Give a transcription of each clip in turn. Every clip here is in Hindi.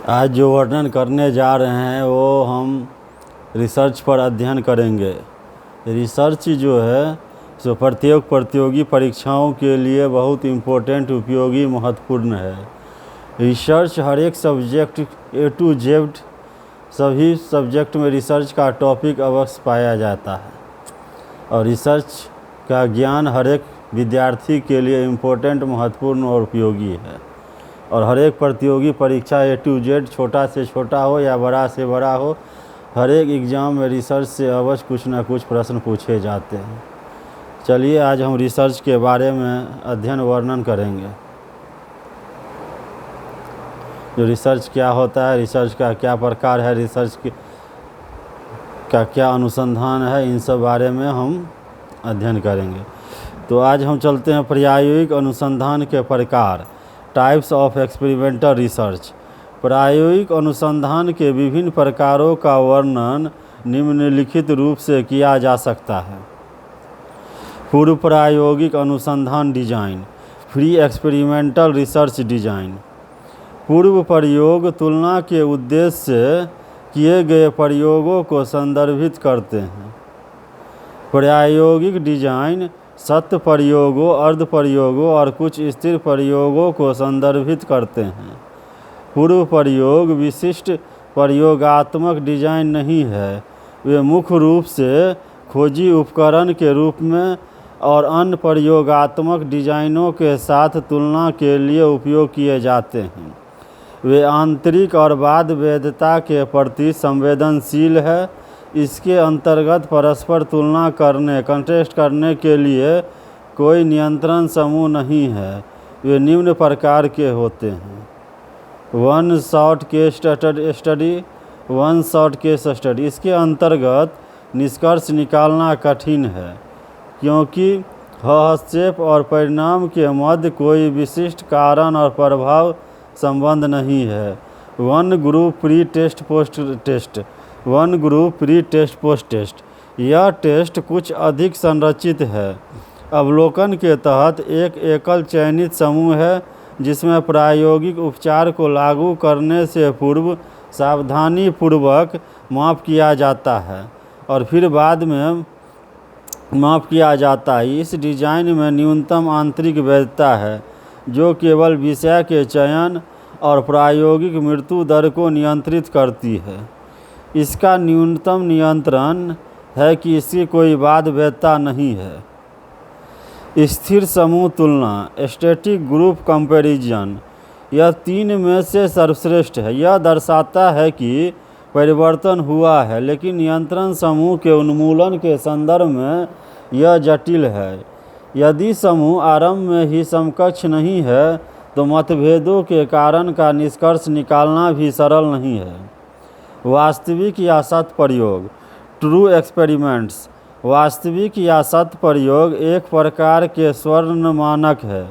आज जो वर्णन करने जा रहे हैं वो हम रिसर्च पर अध्ययन करेंगे। रिसर्च जो है सो प्रत्येक प्रतियोगी परीक्षाओं के लिए बहुत इम्पोर्टेंट, उपयोगी, महत्वपूर्ण है। रिसर्च हर एक सब्जेक्ट A to Z सभी सब्जेक्ट में रिसर्च का टॉपिक अवश्य पाया जाता है और रिसर्च का ज्ञान हर एक विद्यार्थी के लिए इम्पोर्टेंट, महत्वपूर्ण और उपयोगी है। और हर एक प्रतियोगी परीक्षा A to Z छोटा से छोटा हो या बड़ा से बड़ा हो, हर एक एग्ज़ाम में रिसर्च से अवश्य कुछ ना कुछ प्रश्न पूछे जाते हैं। चलिए आज हम रिसर्च के बारे में अध्ययन वर्णन करेंगे। जो रिसर्च क्या होता है, रिसर्च का क्या प्रकार है, रिसर्च का क्या अनुसंधान है, इन सब बारे में हम अध्ययन करेंगे। तो आज हम चलते हैं प्रायोगिक अनुसंधान के प्रकार, टाइप्स ऑफ एक्सपेरिमेंटल रिसर्च। प्रायोगिक अनुसंधान के विभिन्न प्रकारों का वर्णन निम्नलिखित रूप से किया जा सकता है। पूर्व प्रायोगिक अनुसंधान design, pre experimental research design. पूर्व प्रयोग तुलना के उद्देश्य से किए गए प्रयोगों को संदर्भित करते हैं। प्रायोगिक डिजाइन सत्य प्रयोगों, अर्ध प्रयोगों और कुछ स्थिर प्रयोगों को संदर्भित करते हैं। पूर्व प्रयोग विशिष्ट प्रयोगात्मक डिजाइन नहीं है, वे मुख्य रूप से खोजी उपकरण के रूप में और अन्य प्रयोगात्मक डिजाइनों के साथ तुलना के लिए उपयोग किए जाते हैं। वे आंतरिक और बाह्य वैधता के प्रति संवेदनशील है। इसके अंतर्गत परस्पर तुलना करने, कंटेस्ट करने के लिए कोई नियंत्रण समूह नहीं है। वे निम्न प्रकार के होते हैं: one shot case study, one shot case study. इसके अंतर्गत निष्कर्ष निकालना कठिन है क्योंकि हस्तक्षेप और परिणाम के मध्य कोई विशिष्ट कारण और प्रभाव संबंध नहीं है। One group pre test post test, one group pre test post test. यह टेस्ट कुछ अधिक संरचित है। अवलोकन के तहत एक एकल चयनित समूह है जिसमें प्रायोगिक उपचार को लागू करने से पूर्व सावधानी पूर्वक माप किया जाता है और फिर बाद में माप किया जाता है। इस डिजाइन में न्यूनतम आंतरिक वैधता है जो केवल विषय के चयन और प्रायोगिक मृत्यु दर को नियंत्रित करती है। इसका न्यूनतम नियंत्रण है कि इसकी कोई बाध्य वैधता नहीं है। स्थिर समूह तुलना, स्टैटिक ग्रुप कंपैरिजन, यह तीन में से सर्वश्रेष्ठ है। यह दर्शाता है कि परिवर्तन हुआ है, लेकिन नियंत्रण समूह के उन्मूलन के संदर्भ में यह जटिल है। यदि समूह आरंभ में ही समकक्ष नहीं है तो मतभेदों के कारण का निष्कर्ष निकालना भी सरल नहीं है। वास्तविक या सत्य प्रयोग, ट्रू एक्सपेरिमेंट्स। वास्तविक या सत्य प्रयोग एक प्रकार के स्वर्ण मानक है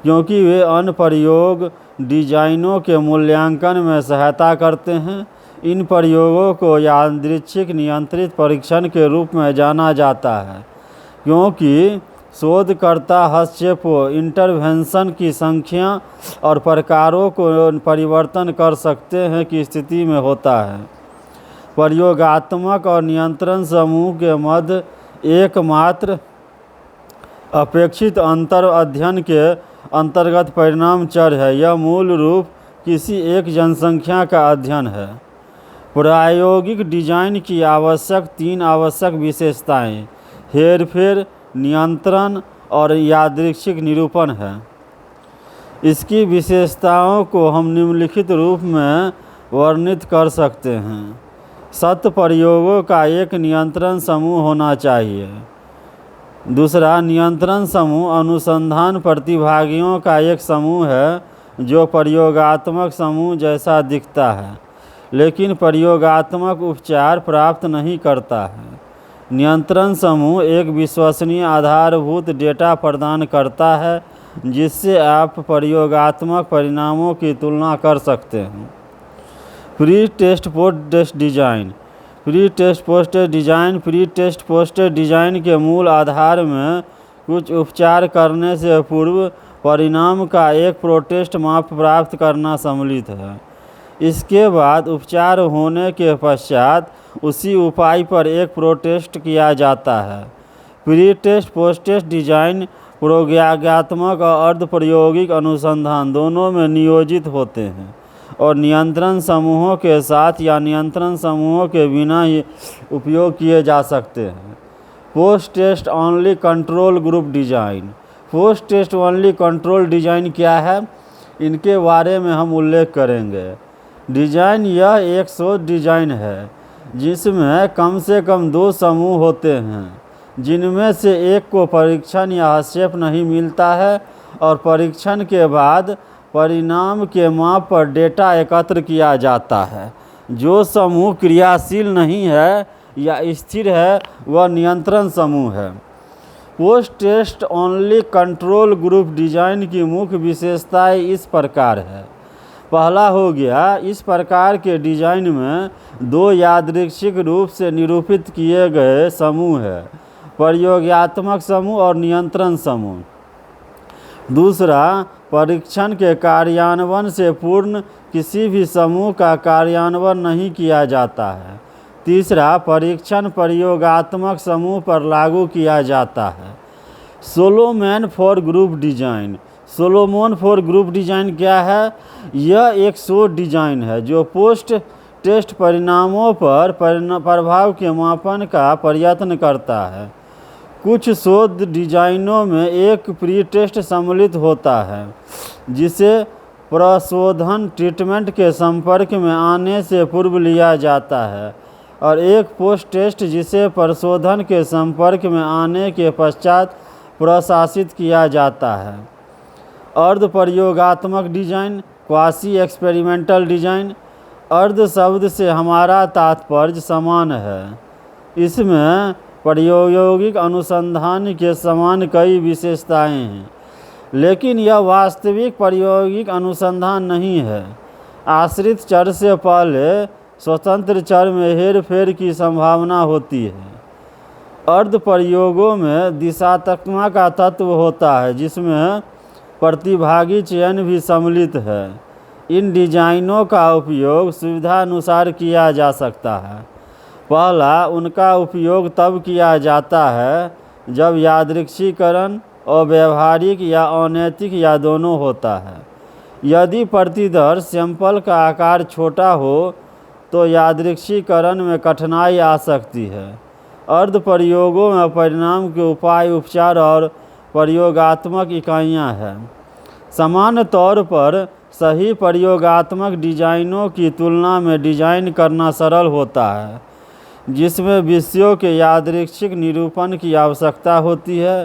क्योंकि वे अन्य प्रयोग डिजाइनों के मूल्यांकन में सहायता करते हैं। इन प्रयोगों को यादृच्छिक नियंत्रित परीक्षण के रूप में जाना जाता है क्योंकि शोधकर्ता हस्तक्षेपों, इंटरवेंशन की संख्या और प्रकारों को परिवर्तन कर सकते हैं की स्थिति में होता है। प्रयोगात्मक और नियंत्रण समूह के मध्य एकमात्र अपेक्षित अंतर अध्ययन के अंतर्गत परिणाम चर है। यह मूल रूप किसी एक जनसंख्या का अध्ययन है। प्रायोगिक डिजाइन की आवश्यक तीन आवश्यक विशेषताएं हेरफेर, नियंत्रण और यादृच्छिक निरूपण है। इसकी विशेषताओं को हम निम्नलिखित रूप में वर्णित कर सकते हैं। सत्य प्रयोगों का एक नियंत्रण समूह होना चाहिए। दूसरा, नियंत्रण समूह अनुसंधान प्रतिभागियों का एक समूह है जो प्रयोगात्मक समूह जैसा दिखता है लेकिन प्रयोगात्मक उपचार प्राप्त नहीं करता है। नियंत्रण समूह एक विश्वसनीय आधारभूत डेटा प्रदान करता है जिससे आप प्रयोगात्मक परिणामों की तुलना कर सकते हैं। Pre test post test design, pre test post test design. Pre test post test design के मूल आधार में कुछ उपचार करने से पूर्व परिणाम का एक प्रोटेस्ट माप प्राप्त करना सम्मिलित है। इसके बाद उपचार होने के पश्चात उसी उपाय पर एक प्रोटेस्ट किया जाता है। Pre test post test design प्रयोगात्मक और अर्ध प्रायोगिक अनुसंधान दोनों में नियोजित होते हैं और नियंत्रण समूहों के साथ या नियंत्रण समूहों के बिना ही उपयोग किए जा सकते हैं। Post test only control group design. Post test only control design क्या है, इनके बारे में हम उल्लेख करेंगे। डिजाइन यह एक शोध डिजाइन है जिसमें कम से कम 2 समूह होते हैं जिनमें से एक को परीक्षण या हस्तक्षेप नहीं मिलता है और परीक्षण के बाद परिणाम के माप पर डेटा एकत्र किया जाता है। जो समूह क्रियाशील नहीं है या स्थिर है वह नियंत्रण समूह है। Post test only control group design की मुख्य विशेषताएं इस प्रकार है। पहला हो गया, इस प्रकार के डिजाइन में 2 यादृच्छिक रूप से निरूपित किए गए समूह है, प्रयोगात्मक समूह और नियंत्रण समूह। दूसरा, परीक्षण के कार्यान्वयन से पूर्ण किसी भी समूह का कार्यान्वयन नहीं किया जाता है। तीसरा, परीक्षण प्रयोगात्मक समूह पर लागू किया जाता है। Solomon for group design. Solomon for group design क्या है? यह एक शोध डिजाइन है जो पोस्ट टेस्ट परिणामों पर प्रभाव के मापन का प्रयत्न करता है। कुछ शोध डिजाइनों में एक प्री टेस्ट सम्मिलित होता है जिसे प्रशोधन ट्रीटमेंट के संपर्क में आने से पूर्व लिया जाता है और एक पोस्ट टेस्ट जिसे प्रशोधन के संपर्क में आने के पश्चात प्रशासित किया जाता है। अर्ध प्रयोगात्मक डिजाइन, क्वासी एक्सपेरिमेंटल डिजाइन। अर्ध शब्द से हमारा तात्पर्य समान है। इसमें प्रायोगिक अनुसंधान के समान कई विशेषताएं हैं, लेकिन यह वास्तविक प्रायोगिक अनुसंधान नहीं है। आश्रित चर से पहले स्वतंत्र चर में हेरफेर की संभावना होती है। अर्ध प्रयोगों में दिशात्मकता का तत्व होता है जिसमें प्रतिभागी चयन भी सम्मिलित है। इन डिजाइनों का उपयोग सुविधानुसार किया जा सकता है। पहला, उनका उपयोग तब किया जाता है जब यादृच्छिकरण अव्यावहारिक या अनैतिक या दोनों होता है। यदि प्रतिदर्श सैंपल का आकार छोटा हो तो यादृच्छिकरण में कठिनाई आ सकती है। अर्ध प्रयोगों में परिणाम के उपाय, उपचार और प्रयोगात्मक इकाइयाँ हैं। सामान्य तौर पर सही प्रयोगात्मक डिजाइनों की तुलना में डिजाइन करना सरल होता है जिसमें विषयों के यादृच्छिक निरूपण की आवश्यकता होती है।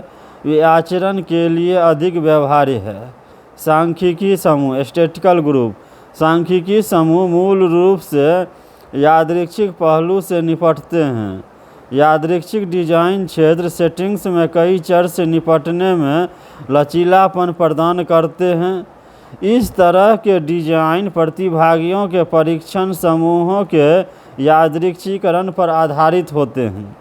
वे आचरण के लिए अधिक व्यवहार्य है। सांख्यिकी समूह, स्टैटिस्टिकल ग्रुप। सांख्यिकी समूह मूल रूप से यादृच्छिक पहलू से निपटते हैं। यादृच्छिक डिजाइन क्षेत्र सेटिंग्स में कई चर से निपटने में लचीलापन प्रदान करते हैं। इस तरह के डिजाइन प्रतिभागियों के परीक्षण समूहों के यादृच्छिकरण पर आधारित होते हैं।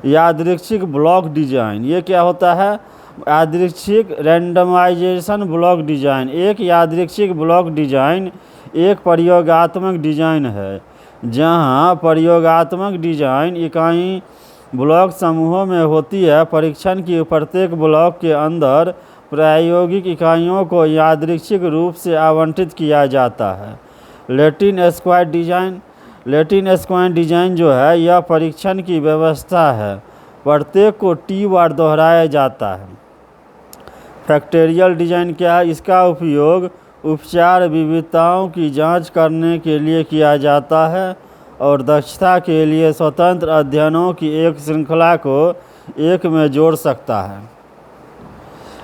यादृच्छिक ब्लॉक डिजाइन, ये क्या होता है? यादृच्छिक रैंडमाइजेशन ब्लॉक डिजाइन। एक यादृच्छिक ब्लॉक डिजाइन एक प्रयोगात्मक डिजाइन है जहां प्रयोगात्मक डिजाइन इकाई ब्लॉक समूहों में होती है। परीक्षण की प्रत्येक ब्लॉक के अंदर प्रायोगिक इकाइयों को यादृच्छिक रूप से आवंटित किया जाता है। Latin square design. Latin square design जो है यह परीक्षण की व्यवस्था है, प्रत्येक को T बार दोहराया जाता है। फैक्टोरियल डिजाइन क्या है? इसका उपयोग उपचार विविधताओं की जांच करने के लिए किया जाता है और दक्षता के लिए स्वतंत्र अध्ययनों की एक श्रृंखला को एक में जोड़ सकता है।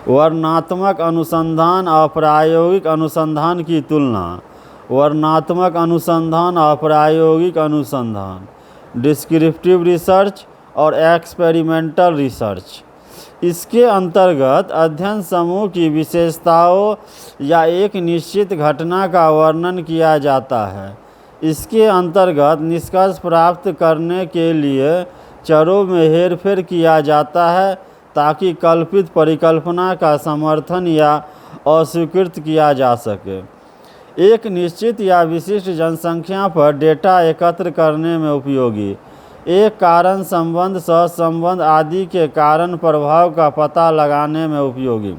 वर्णनात्मक अनुसंधान और प्रायोगिक अनुसंधान की तुलना। वर्णनात्मक अनुसंधान और प्रायोगिक अनुसंधान, डिस्क्रिप्टिव रिसर्च और एक्सपेरिमेंटल रिसर्च। इसके अंतर्गत अध्ययन समूह की विशेषताओं या एक निश्चित घटना का वर्णन किया जाता है। इसके अंतर्गत निष्कर्ष प्राप्त करने के लिए चरों में हेरफेर किया जाता है ताकि कल्पित परिकल्पना का समर्थन या अस्वीकृत किया जा सके। एक निश्चित या विशिष्ट जनसंख्या पर डेटा एकत्र करने में उपयोगी, एक कारण संबंध, सहसंबंध आदि के कारण प्रभाव का पता लगाने में उपयोगी।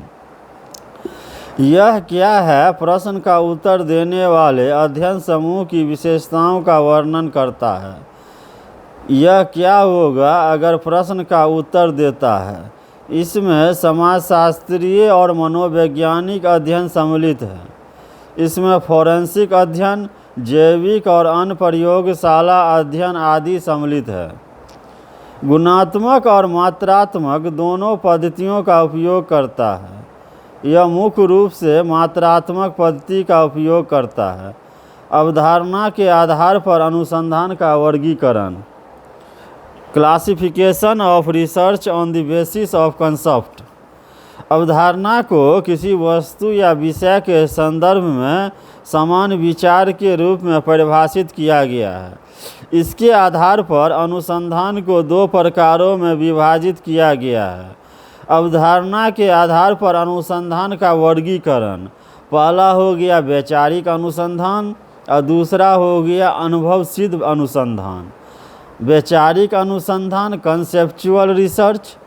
यह क्या है प्रश्न का उत्तर देने वाले अध्ययन समूह की विशेषताओं का वर्णन करता है। यह क्या होगा अगर प्रश्न का उत्तर देता है। इसमें समाजशास्त्रीय और मनोवैज्ञानिक अध्ययन सम्मिलित है। इसमें फोरेंसिक अध्ययन, जैविक और अन्य प्रयोगशाला अध्ययन आदि सम्मिलित है। गुणात्मक और मात्रात्मक दोनों पद्धतियों का उपयोग करता है। यह मुख्य रूप से मात्रात्मक पद्धति का उपयोग करता है। अवधारणा के आधार पर अनुसंधान का वर्गीकरण, classification of research on the basis of concept. अवधारणा को किसी वस्तु या विषय के संदर्भ में समान विचार के रूप में परिभाषित किया गया है। इसके आधार पर अनुसंधान को दो प्रकारों में विभाजित किया गया है। अवधारणा के आधार पर अनुसंधान का वर्गीकरण, पहला हो गया वैचारिक अनुसंधान और दूसरा हो गया अनुभव सिद्ध अनुसंधान। वैचारिक अनुसंधान कंसेप्चुअल रिसर्च।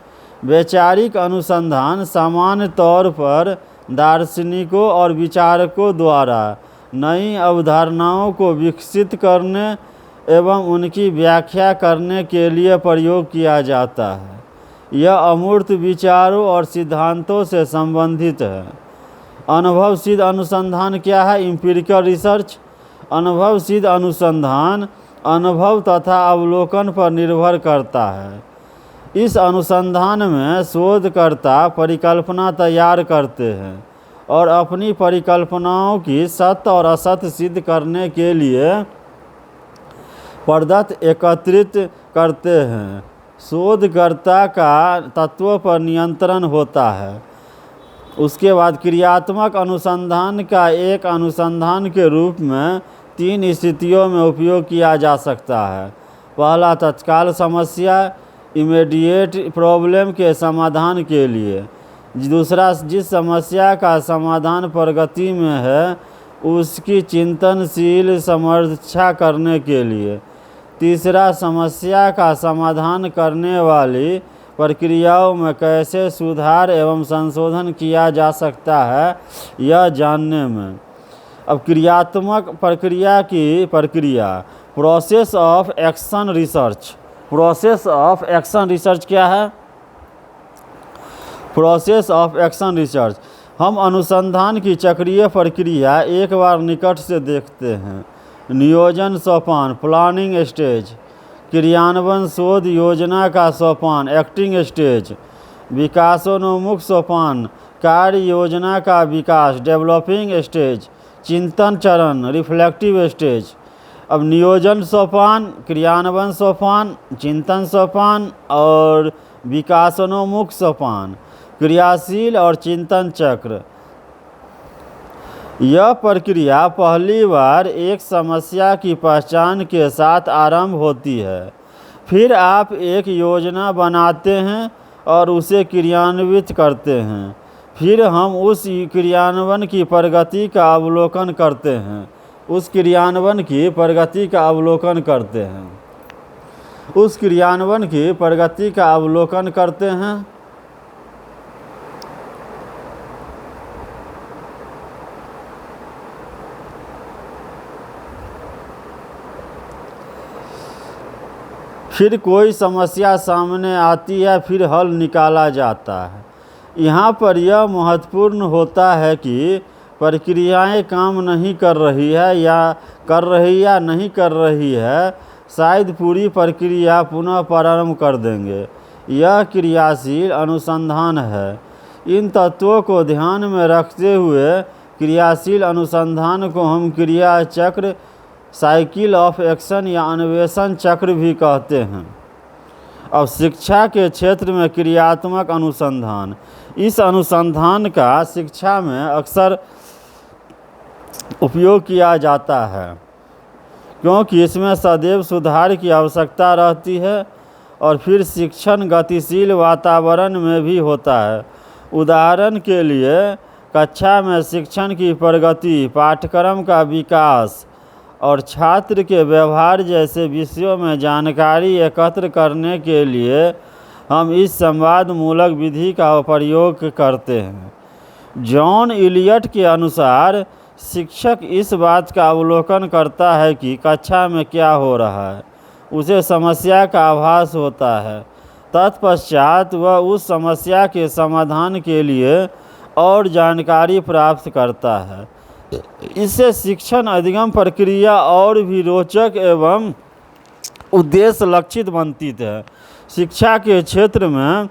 वैचारिक अनुसंधान सामान्य तौर पर दार्शनिकों और विचारकों द्वारा नई अवधारणाओं को विकसित करने एवं उनकी व्याख्या करने के लिए प्रयोग किया जाता है। यह अमूर्त विचारों और सिद्धांतों से संबंधित है। अनुभव सिद्ध अनुसंधान क्या है? Empirical research. अनुभव सिद्ध अनुसंधान अनुभव तथा अवलोकन पर निर्भर करता है। इस अनुसंधान में शोधकर्ता परिकल्पना तैयार करते हैं और अपनी परिकल्पनाओं की सत्य और असत्य सिद्ध करने के लिए पदार्थ एकत्रित करते हैं। शोधकर्ता का तत्वों पर नियंत्रण होता है। उसके बाद क्रियात्मक अनुसंधान का एक अनुसंधान के रूप में 3 स्थितियों में उपयोग किया जा सकता है। पहला, तत्काल समस्या, इमीडिएट प्रॉब्लम के समाधान के लिए। दूसरा, जिस समस्या का समाधान प्रगति में है उसकी चिंतनशील समीक्षा करने के लिए। तीसरा, समस्या का समाधान करने वाली प्रक्रियाओं में कैसे सुधार एवं संशोधन किया जा सकता है यह जानने में। अब क्रियात्मक प्रक्रिया की प्रक्रिया, process of action research. Process of action research क्या है? प्रोसेस ऑफ एक्शन रिसर्च हम अनुसंधान की चक्रीय प्रक्रिया एक बार निकट से देखते हैं। नियोजन सोपान, प्लानिंग स्टेज। क्रियान्वयन शोध योजना का सोपान, एक्टिंग स्टेज। विकासोन्मुख सोपान, कार्य योजना का विकास, डेवलपिंग स्टेज। चिंतन चरण, रिफ्लेक्टिव स्टेज। अब नियोजन सोपान, क्रियान्वयन सोपान, चिंतन सोपान और विकासोन्मुख सोपान, क्रियाशील और चिंतन चक्र। यह प्रक्रिया पहली बार एक समस्या की पहचान के साथ आरंभ होती है। फिर आप एक योजना बनाते हैं और उसे क्रियान्वित करते हैं। फिर हम उस क्रियान्वयन की प्रगति का अवलोकन करते हैं। उस क्रियान्वयन की प्रगति का अवलोकन करते हैं। उस क्रियान्वयन की प्रगति का अवलोकन करते हैं। फिर कोई समस्या सामने आती है, फिर हल निकाला जाता है। यहाँ पर यह महत्वपूर्ण होता है कि प्रक्रियाएं काम नहीं कर रही है या नहीं कर रही है, शायद पूरी प्रक्रिया पुनः प्रारंभ कर देंगे। यह क्रियाशील अनुसंधान है। इन तत्वों को ध्यान में रखते हुए क्रियाशील अनुसंधान को हम क्रिया चक्र, साइकिल ऑफ एक्शन या अन्वेषण चक्र भी कहते हैं। अब शिक्षा के क्षेत्र में क्रियात्मक अनुसंधान। इस अनुसंधान का शिक्षा में अक्सर उपयोग किया जाता है क्योंकि इसमें सदैव सुधार की आवश्यकता रहती है और फिर शिक्षण गतिशील वातावरण में भी होता है। उदाहरण के लिए कक्षा में शिक्षण की प्रगति, पाठ्यक्रम का विकास और छात्र के व्यवहार जैसे विषयों में जानकारी एकत्र करने के लिए हम इस संवाद मूलक विधि का प्रयोग करते हैं। जॉन इलियट के अनुसार शिक्षक इस बात का अवलोकन करता है कि कक्षा में क्या हो रहा है, उसे समस्या का आभास होता है, तत्पश्चात वह उस समस्या के समाधान के लिए और जानकारी प्राप्त करता है। इससे शिक्षण अधिगम प्रक्रिया और भी रोचक एवं उद्देश्य लक्षित बनती है। शिक्षा के क्षेत्र में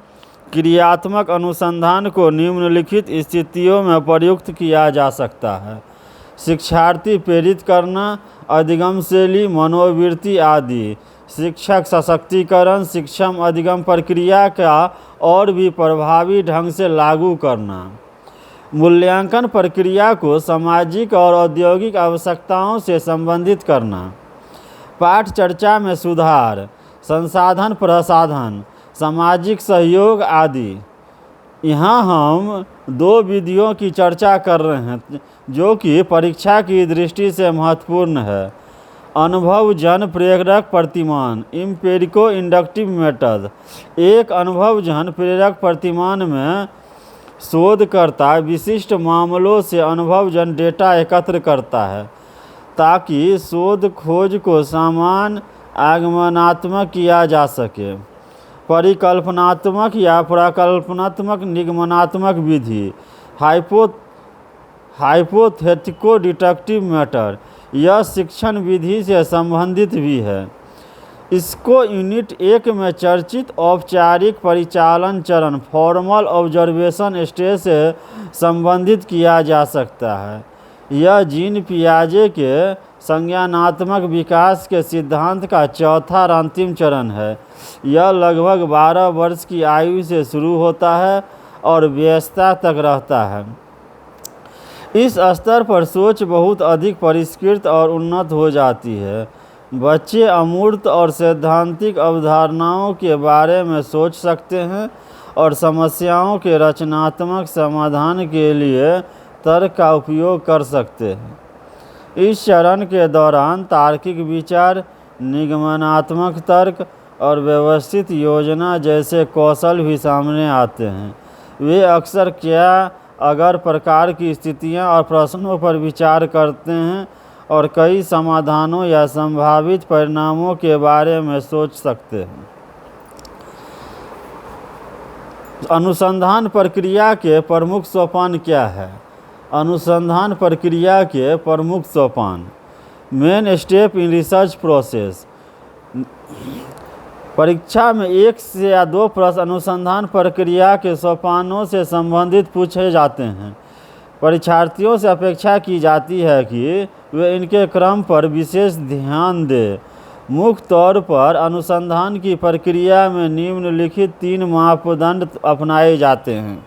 क्रियात्मक अनुसंधान को निम्नलिखित स्थितियों में प्रयुक्त किया जा सकता है: शिक्षार्थी प्रेरित करना, अधिगम शैली, मनोवृत्ति आदि। शिक्षक सशक्तिकरण, शिक्षण अधिगम प्रक्रिया का और भी प्रभावी ढंग से लागू करना। मूल्यांकन प्रक्रिया को सामाजिक और औद्योगिक आवश्यकताओं से संबंधित करना। पाठ चर्चा में सुधार, संसाधन प्रसाधन, सामाजिक सहयोग आदि। यहाँ हम 2 विधियों की चर्चा कर रहे हैं जो कि परीक्षा की दृष्टि से महत्वपूर्ण है। अनुभवजन प्रेरक प्रतिमान, एम्पिरिको इंडक्टिव मेथड। एक अनुभवजन प्रेरक प्रतिमान में शोधकर्ता विशिष्ट मामलों से अनुभवजन डेटा एकत्र करता है ताकि शोध खोज को समान आगमनात्मक किया जा सके। परिकल्पनात्मक या प्रकल्पनात्मक निगमनात्मक विधि, हाइपोथेटिको डिडक्टिव मेथड। यह शिक्षण विधि से संबंधित भी है। इसको यूनिट 1 में चर्चित औपचारिक परिचालन चरण, फॉर्मल ऑब्जर्वेशन स्टेज से संबंधित किया जा सकता है। यह जीन पियाजे के संज्ञानात्मक विकास के सिद्धांत का चौथा और अंतिम चरण है। यह लगभग 12 वर्ष की आयु से शुरू होता है और वयस्कता तक रहता है। इस स्तर पर सोच बहुत अधिक परिष्कृत और उन्नत हो जाती है। बच्चे अमूर्त और सैद्धांतिक अवधारणाओं के बारे में सोच सकते हैं और समस्याओं के रचनात्मक समाधान के लिए तर्क का उपयोग कर सकते हैं। इस चरण के दौरान तार्किक विचार, निगमनात्मक तर्क और व्यवस्थित योजना जैसे कौशल भी सामने आते हैं। वे अक्सर क्या अगर प्रकार की स्थितियां और प्रश्नों पर विचार करते हैं और कई समाधानों या संभावित परिणामों के बारे में सोच सकते हैं। अनुसंधान प्रक्रिया के प्रमुख सोपान क्या है? अनुसंधान प्रक्रिया के प्रमुख सोपान। Main step in research process. परीक्षा में 1 से या 2 प्रश्न अनुसंधान प्रक्रिया के सोपानों से संबंधित पूछे जाते हैं। परीक्षार्थियों से अपेक्षा की जाती है कि वे इनके क्रम पर विशेष ध्यान दें। मुख्य तौर पर अनुसंधान की प्रक्रिया में निम्नलिखित 3 मापदंड अपनाए जाते हैं।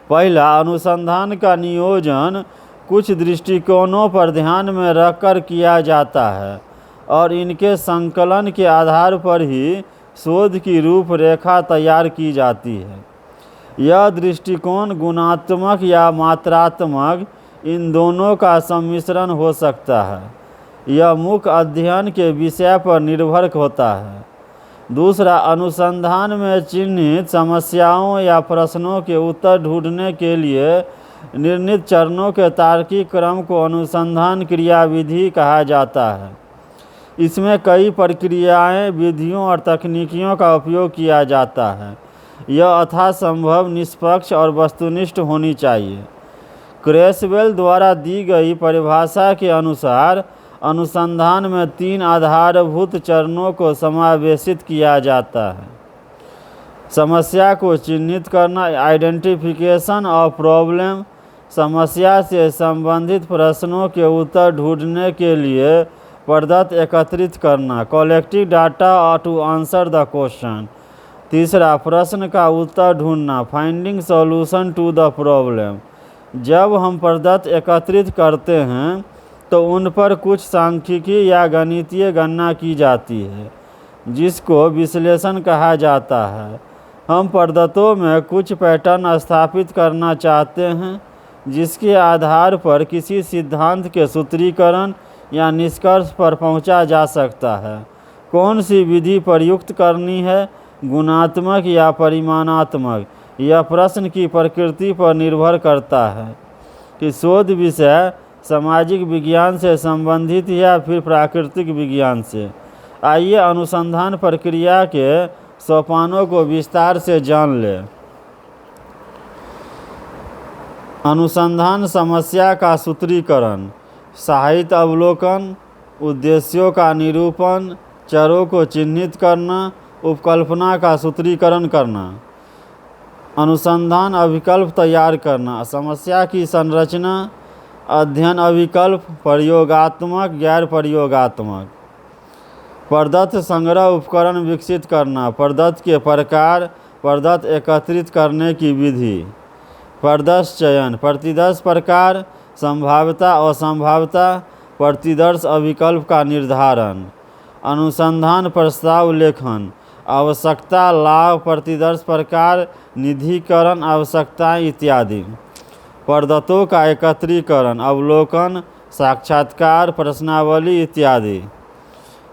पहला, अनुसंधान का नियोजन कुछ दृष्टिकोणों पर ध्यान में रखकर किया जाता है और इनके संकलन के आधार पर ही शोध की रूपरेखा तैयार की जाती है। यह दृष्टिकोण गुणात्मक या मात्रात्मक, इन दोनों का सम्मिश्रण हो सकता है। यह मुख्य अध्ययन के विषय पर निर्भर होता है। दूसरा, अनुसंधान में चिन्हित समस्याओं या प्रश्नों के उत्तर ढूंढने के लिए निर्णीत चरणों के तार्किक क्रम को अनुसंधान क्रियाविधि कहा जाता है। इसमें कई प्रक्रियाएं, विधियों और तकनीकों का उपयोग किया जाता है। यह यथासंभव निष्पक्ष और वस्तुनिष्ठ होनी चाहिए। क्रेसवेल द्वारा दी गई परिभाषा के अनुसार अनुसंधान में 3 आधारभूत चरणों को समावेशित किया जाता है। समस्या को चिन्हित करना, आइडेंटिफिकेशन ऑफ प्रॉब्लम। समस्या से संबंधित प्रश्नों के उत्तर ढूंढने के लिए प्रदत्त एकत्रित करना, collecting data to answer the question. तीसरा, प्रश्न का उत्तर ढूंढना, finding solution to the problem. जब हम प्रदत्त एकत्रित करते हैं तो उन पर कुछ सांख्यिकी या गणितीय गणना की जाती है जिसको विश्लेषण कहा जाता है। हम प्रदत्तों में कुछ पैटर्न स्थापित करना चाहते हैं। जिसके आधार पर किसी सिद्धांत के सूत्रीकरण या निष्कर्ष पर पहुंचा जा सकता है। कौन सी विधि प्रयुक्त करनी है, गुणात्मक या परिमाणात्मक, यह प्रश्न की प्रकृति पर निर्भर करता है कि शोध विषय सामाजिक विज्ञान से संबंधित या फिर प्राकृतिक विज्ञान से। आइए अनुसंधान प्रक्रिया के सोपानों को विस्तार से जान लें। अनुसंधान समस्या का सूत्रीकरण, साहित्य अवलोकन, उद्देश्यों का निरूपण, चरों को चिन्हित करना, उपकल्पना का सूत्रीकरण करना। अनुसंधान अभिकल्प तैयार करना, समस्या की संरचना, अध्ययन अभिकल्प, प्रयोगात्मक, गैर प्रयोगात्मक। प्रदत्त संग्रह उपकरण विकसित करना, प्रदत्त के प्रकार, प्रदत्त एकत्रित करने की विधि। प्रदर्श चयन, प्रतिदर्श प्रकार, संभाव्यता असंभाव्यता, प्रतिदर्श अभिकल्प का निर्धारण। अनुसंधान प्रस्ताव लेखन, आवश्यकता, लाभ, प्रतिदर्श प्रकार, निधिकरण, आवश्यकताएं इत्यादि। प्रदत्तों का एकत्रीकरण, अवलोकन, साक्षात्कार, प्रश्नावली इत्यादि।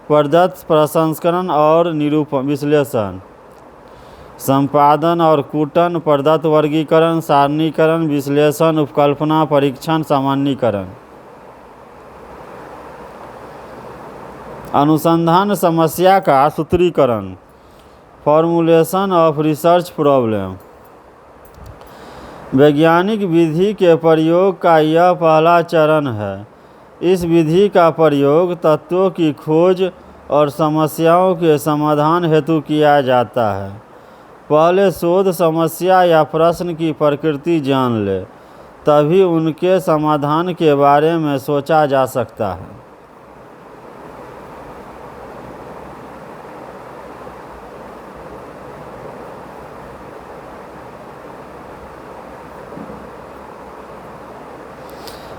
प्रदत्त प्रसंस्करण और निरूपण विश्लेषण, संपादन और कूटन, प्रदत्त वर्गीकरण, सारणीकरण, विश्लेषण, उपकल्पना, परीक्षण, सामान्यीकरण। अनुसंधान समस्या का सूत्रीकरण, फॉर्मुलेशन ऑफ रिसर्च प्रॉब्लम। वैज्ञानिक विधि के प्रयोग का यह पहला चरण है। इस विधि का प्रयोग तत्वों की खोज और समस्याओं के समाधान हेतु किया जाता है। पहले शोध समस्या या प्रश्न की प्रकृति जान ले, तभी उनके समाधान के बारे में सोचा जा सकता है।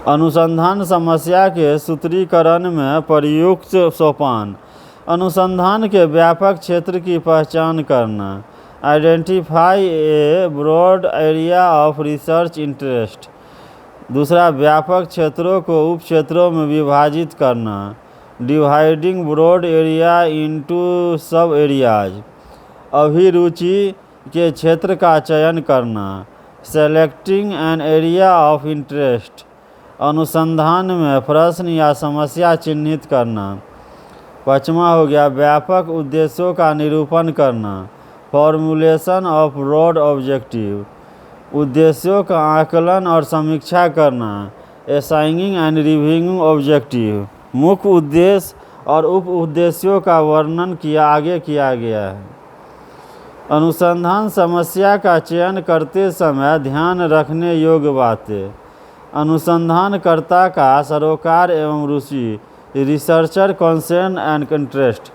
अनुसंधान समस्या के सूत्रीकरण में प्रयुक्त सोपान, अनुसंधान के व्यापक क्षेत्र की पहचान करना, identify a broad area of research interest. दूसरा, व्यापक क्षेत्रों को उप क्षेत्रों में विभाजित करना, dividing broad area into sub areas. अभिरुचि के क्षेत्र का चयन करना, selecting an area of interest. अनुसंधान में प्रश्न या समस्या चिन्हित करना। पांचवा हो गया व्यापक उद्देश्यों का निरूपण करना, फॉर्मुलेशन ऑफ ब्रॉड ऑब्जेक्टिव। उद्देश्यों का आकलन और समीक्षा करना, असाइनिंग एंड रिव्यूइंग ऑब्जेक्टिव। मुख्य उद्देश्य और उप उद्देश्यों का वर्णन आगे किया गया है। अनुसंधान समस्या का चयन करते समय ध्यान रखने योग्य बातें। अनुसंधानकर्ता का सरोकार एवं रुचि, रिसर्चर कंसर्न एंड इंटरेस्ट।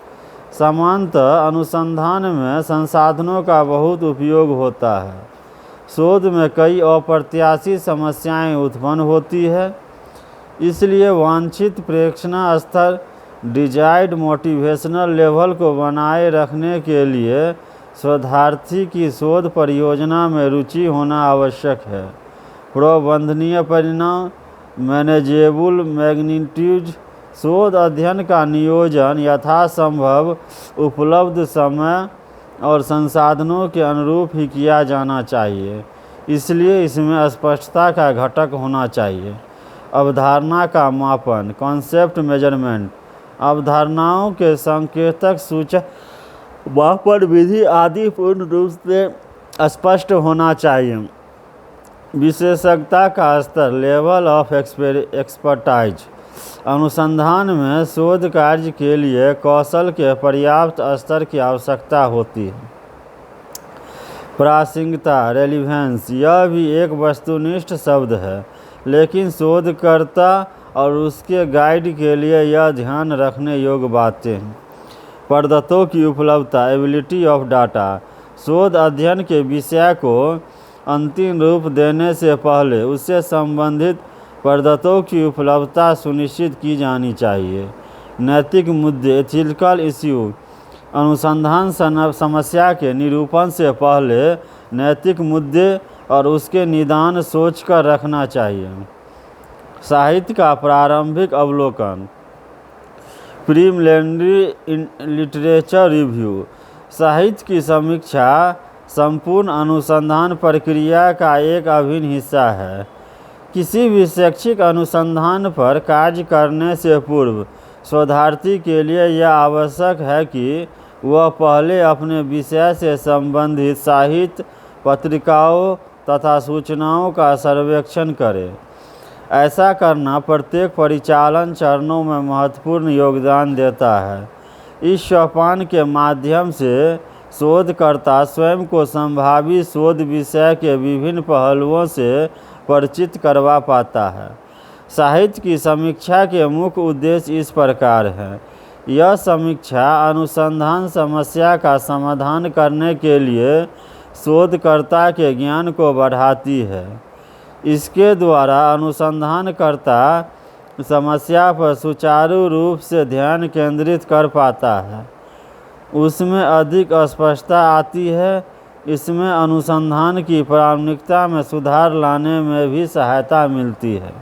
सामान्यतः अनुसंधान में संसाधनों का बहुत उपयोग होता है। शोध में कई अप्रत्याशित समस्याएं उत्पन्न होती है, इसलिए वांछित प्रेक्षण स्तर, डिजायर्ड मोटिवेशनल लेवल को बनाए रखने के लिए शोधार्थी की शोध परियोजना में रुचि होना आवश्यक है। प्रबंधनीय परिणाम, मैनेजेबल मैग्नीट्यूड। शोध अध्ययन का नियोजन यथासंभव उपलब्ध समय और संसाधनों के अनुरूप ही किया जाना चाहिए, इसलिए इसमें स्पष्टता का घटक होना चाहिए। अवधारणा का मापन, कॉन्सेप्ट मेजरमेंट। अवधारणाओं के संकेतक, सूचक, मापन विधि आदि पूर्ण रूप से स्पष्ट होना चाहिए। विशेषज्ञता का स्तर, लेवल ऑफ एक्सपर्टाइज। अनुसंधान में शोध कार्य के लिए कौशल के पर्याप्त स्तर की आवश्यकता होती है। प्रासंगिकता, रेलिवेंस। यह भी एक वस्तुनिष्ठ शब्द है, लेकिन शोधकर्ता और उसके गाइड के लिए यह ध्यान रखने योग्य बातें हैं। प्रदत्तों की उपलब्धता, एबिलिटी ऑफ डाटा। शोध अध्ययन के विषय को अंतिम रूप देने से पहले उससे संबंधित प्रदत्तों की उपलब्धता सुनिश्चित की जानी चाहिए। नैतिक मुद्दे, एथिकल इश्यू। अनुसंधान समस्या के निरूपण से पहले नैतिक मुद्दे और उसके निदान सोचकर रखना चाहिए। साहित्य का प्रारंभिक अवलोकन। Preliminary literature review. साहित्य की समीक्षा संपूर्ण अनुसंधान प्रक्रिया का एक अभिन्न हिस्सा है। किसी भी शैक्षिक अनुसंधान पर कार्य करने से पूर्व शोधार्थी के लिए यह आवश्यक है कि वह पहले अपने विषय से संबंधित साहित्य, पत्रिकाओं तथा सूचनाओं का सर्वेक्षण करे। ऐसा करना प्रत्येक परिचालन चरणों में महत्वपूर्ण योगदान देता है। इस सोपान के माध्यम से शोधकर्ता स्वयं को संभावित शोध विषय के विभिन्न पहलुओं से परिचित करवा पाता है। साहित्य की समीक्षा के मुख्य उद्देश्य इस प्रकार हैं। यह समीक्षा अनुसंधान समस्या का समाधान करने के लिए शोधकर्ता के ज्ञान को बढ़ाती है। इसके द्वारा अनुसंधानकर्ता समस्या पर सुचारू रूप से ध्यान केंद्रित कर पाता है, उसमें अधिक स्पष्टता आती है। इसमें अनुसंधान की प्रामाणिकता में सुधार लाने में भी सहायता मिलती है।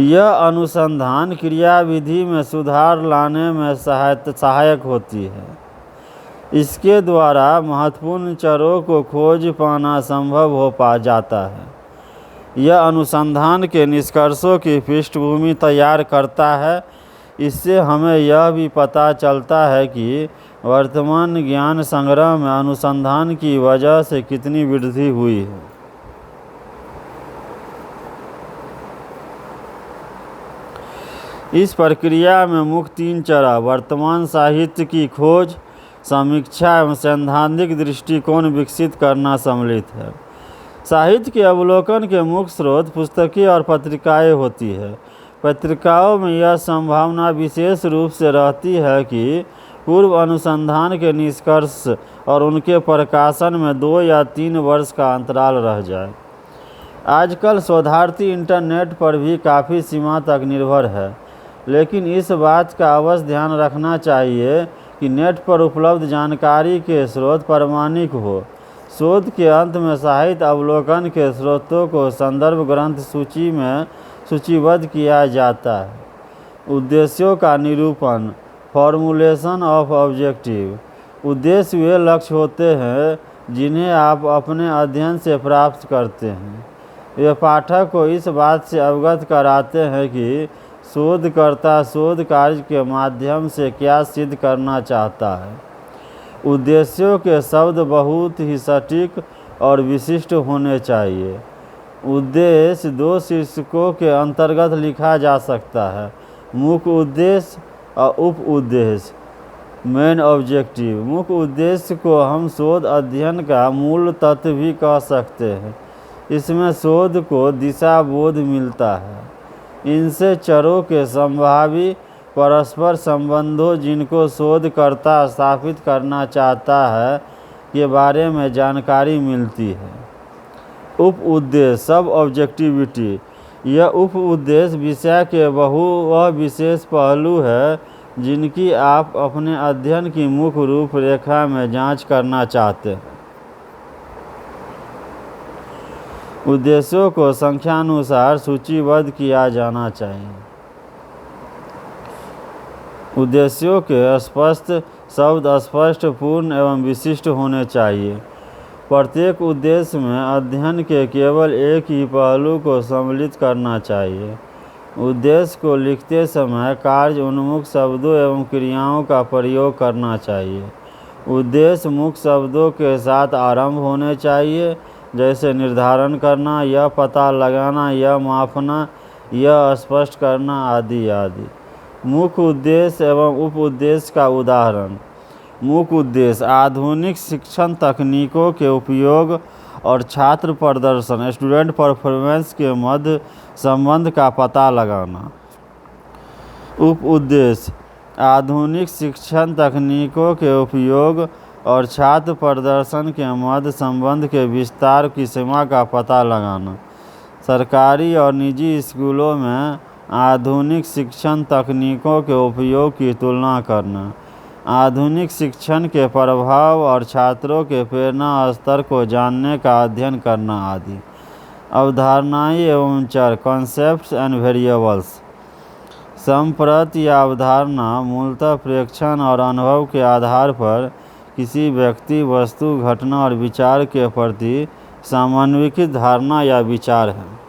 यह अनुसंधान क्रियाविधि में सुधार लाने में सहायक होती है। इसके द्वारा महत्वपूर्ण चरों को खोज पाना संभव हो जाता है। यह अनुसंधान के निष्कर्षों की पृष्ठभूमि तैयार करता है। इससे हमें यह भी पता चलता है कि वर्तमान ज्ञान संग्रह में अनुसंधान की वजह से कितनी वृद्धि हुई है। इस प्रक्रिया में मुख्य 3 चरण वर्तमान साहित्य की खोज, समीक्षा एवं सैद्धांतिक दृष्टिकोण विकसित करना सम्मिलित है। साहित्य के अवलोकन के मुख्य स्रोत पुस्तकें और पत्रिकाएं होती है। पत्रिकाओं में यह संभावना विशेष रूप से रहती है कि पूर्व अनुसंधान के निष्कर्ष और उनके प्रकाशन में 2 या 3 वर्ष का अंतराल रह जाए। आजकल शोधार्थी इंटरनेट पर भी काफ़ी सीमा तक निर्भर है, लेकिन इस बात का अवश्य ध्यान रखना चाहिए कि नेट पर उपलब्ध जानकारी के स्रोत प्रामाणिक हो। शोध के अंत में साहित्य अवलोकन के स्रोतों को संदर्भ ग्रंथ सूची में सूचीबद्ध किया जाता है। उद्देश्यों का निरूपण। Formulation of objective. उद्देश्य वे लक्ष्य होते हैं जिन्हें आप अपने अध्ययन से प्राप्त करते हैं। वे पाठक को इस बात से अवगत कराते हैं कि शोधकर्ता शोध कार्य के माध्यम से क्या सिद्ध करना चाहता है। उद्देश्यों के शब्द बहुत ही सटीक और विशिष्ट होने चाहिए। उद्देश्य 2 शीर्षकों के अंतर्गत लिखा जा सकता है: मुख्य उद्देश्य और उप उद्देश्य। Main objective. मुख्य उद्देश्य को हम शोध अध्ययन का मूल तत्व भी कह सकते हैं। इसमें शोध को दिशा बोध मिलता है। इनसे चरों के संभावी परस्पर संबंधों जिनको शोधकर्ता स्थापित करना चाहता है के बारे में जानकारी मिलती है। उप उद्देश्य सब ऑब्जेक्टिविटी। यह उप उद्देश्य विषय के वह विशेष पहलू है जिनकी आप अपने अध्ययन की मुख्य रूपरेखा में जांच करना चाहते हैं। उद्देश्यों को संख्यानुसार सूचीबद्ध किया जाना चाहिए। उद्देश्यों के स्पष्ट शब्द स्पष्ट, पूर्ण एवं विशिष्ट होने चाहिए। प्रत्येक उद्देश्य में अध्ययन के केवल एक ही पहलू को सम्मिलित करना चाहिए। उद्देश्य को लिखते समय कार्य उन्मुख शब्दों एवं क्रियाओं का प्रयोग करना चाहिए। उद्देश्य मुख्य शब्दों के साथ आरंभ होने चाहिए, जैसे निर्धारण करना, यह पता लगाना, यह मापना, यह स्पष्ट करना आदि आदि। मुख्य उद्देश्य एवं उप उद्देश्य का उदाहरण। मुख्य उद्देश्य आधुनिक शिक्षण तकनीकों के उपयोग और छात्र प्रदर्शन स्टूडेंट परफॉर्मेंस के मध्य संबंध का पता लगाना। उप उद्देश्य आधुनिक शिक्षण तकनीकों के उपयोग और छात्र प्रदर्शन के मध्य संबंध के विस्तार की सीमा का पता लगाना। सरकारी और निजी स्कूलों में आधुनिक शिक्षण तकनीकों के उपयोग की तुलना करना। आधुनिक शिक्षण के प्रभाव और छात्रों के प्रेरणा स्तर को जानने का अध्ययन करना आदि। अवधारणाएं एवं चर कॉन्सेप्ट्स एंड वेरिएबल्स। संप्रति या अवधारणा मूलतः प्रेक्षण और अनुभव के आधार पर किसी व्यक्ति, वस्तु, घटना और विचार के प्रति समन्वित धारणा या विचार है।